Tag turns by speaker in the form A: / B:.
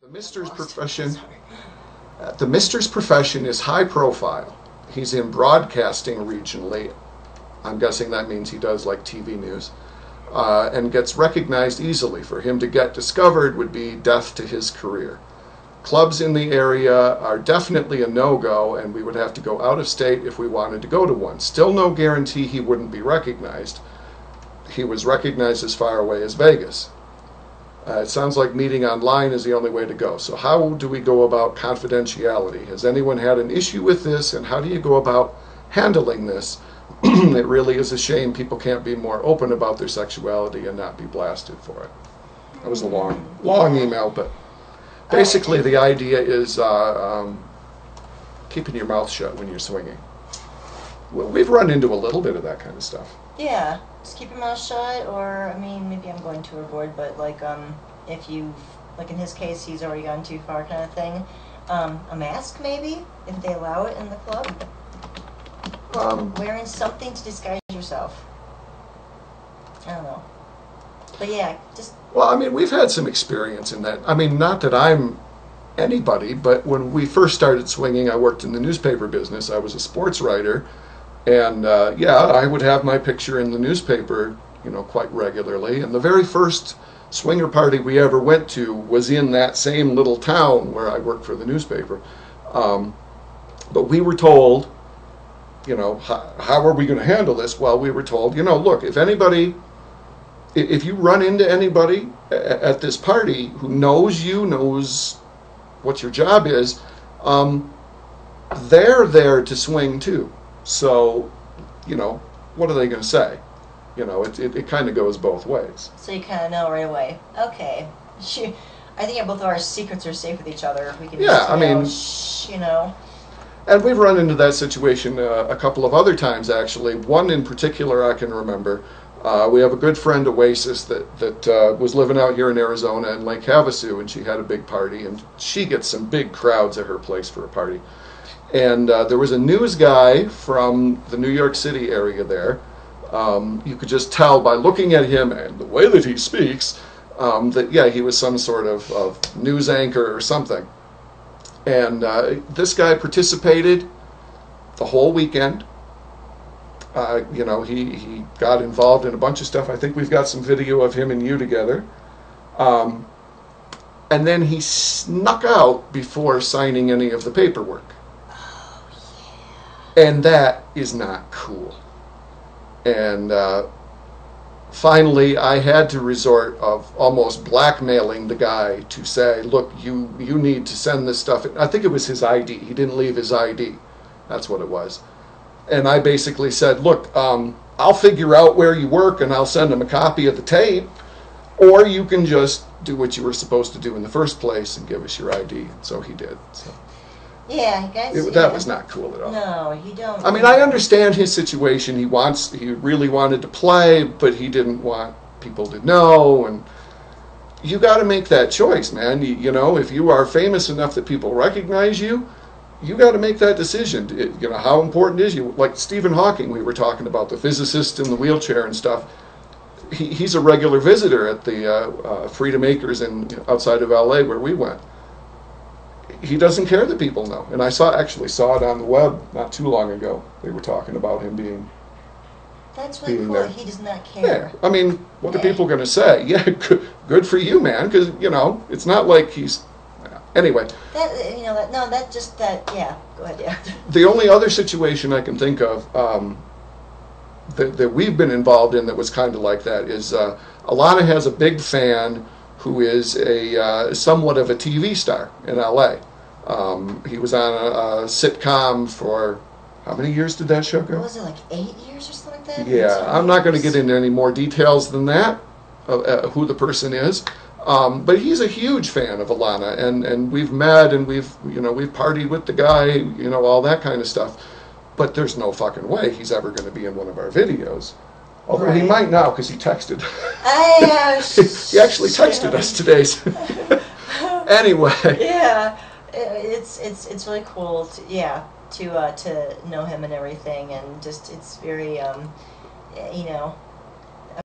A: The Mister's profession is high profile. He's in broadcasting regionally. I'm guessing that means he does like TV news. And gets recognized easily. For him to get discovered would be death to his career. Clubs in the area are definitely a no-go, and we would have to go out of state if we wanted to go to one. Still no guarantee he wouldn't be recognized. He was recognized as far away as Vegas. It sounds like meeting online is the only way to go. So how do we go about confidentiality? Has anyone had an issue with this, and how do you go about handling this? It really is a shame people can't be more open about their sexuality and not be blasted for it. That was a long email, but basically the idea is keeping your mouth shut when you're swinging. We've run into a little bit of that kind of stuff.
B: Yeah, just keep your mouth shut, or, I mean, maybe I'm going too overboard, but, like, if you've, like in his case, he's already gone too far kind of thing, a mask, maybe, if they allow it in the club? Wearing something to disguise yourself. I don't know. But yeah, just...
A: Well, I mean, we've had some experience in that. I mean, not that I'm anybody, but when we first started swinging, I worked in the newspaper business. I was a sports writer. And, yeah, I would have my picture in the newspaper, you know, quite regularly. And the very first swinger party we ever went to was in that same little town where I worked for the newspaper. But we were told, you know, how are we going to handle this? Well, we were told, you know, look, if you run into anybody at this party who knows you, knows what your job is, they're there to swing too. So, you know, what are they going to say? You know, it kind of goes both ways.
B: So you kind of know right away. Okay. I think both of our secrets are safe with each other. We can just, I mean, you know.
A: And we've run into that situation a couple of other times, actually. One in particular I can remember. We have a good friend, Oasis, that was living out here in Arizona in Lake Havasu, and she had a big party, and she gets some big crowds at her place for a party. And there was a news guy from the New York City area there. You could just tell by looking at him and the way that he speaks that, yeah, he was some sort of news anchor or something. And this guy participated the whole weekend. You know, he got involved in a bunch of stuff. I think we've got some video of him and you together. And then he snuck out before signing any of the paperwork. And that is not cool. And finally, I had to resort of almost blackmailing the guy to say, look, you need to send this stuff. I think it was his ID. He didn't leave his ID. That's what it was. And I basically said, look, I'll figure out where you work and I'll send him a copy of the tape. Or you can just do what you were supposed to do in the first place and give us your ID. And so he did. So.
B: Yeah, guys.
A: That was not cool at all.
B: No, you don't.
A: I mean, I understand his situation. He really wanted to play, but he didn't want people to know. And you got to make that choice, man. You know, if you are famous enough that people recognize you, you got to make that decision. You know, how important is you? Like Stephen Hawking, we were talking about, the physicist in the wheelchair and stuff. He's a regular visitor at the Freedom Acres outside of LA where we went. He doesn't care that people know. And I actually saw it on the web not too long ago. They were talking about him being
B: That's really cool.
A: There.
B: He does not care.
A: Yeah, I mean, what are people going to say? Yeah, good for you, man, because, you know, it's not like he's... Anyway. Yeah, go ahead, yeah. The only other situation I can think of that we've been involved in that was kind of like that is Alanna has a big fan who is somewhat of a TV star in LA. He was on a sitcom for, how many years did that show go?
B: What was it, like 8 years or something like that?
A: Yeah, I'm not going to get into any more details than that, who the person is. But he's a huge fan of Alanna, and we've met, and we've partied with the guy, you know, all that kind of stuff. But there's no fucking way he's ever going to be in one of our videos. Although he might now, because he texted. He actually texted us today. Anyway.
B: Yeah, it's really cool. To know him and everything, and just it's very you know,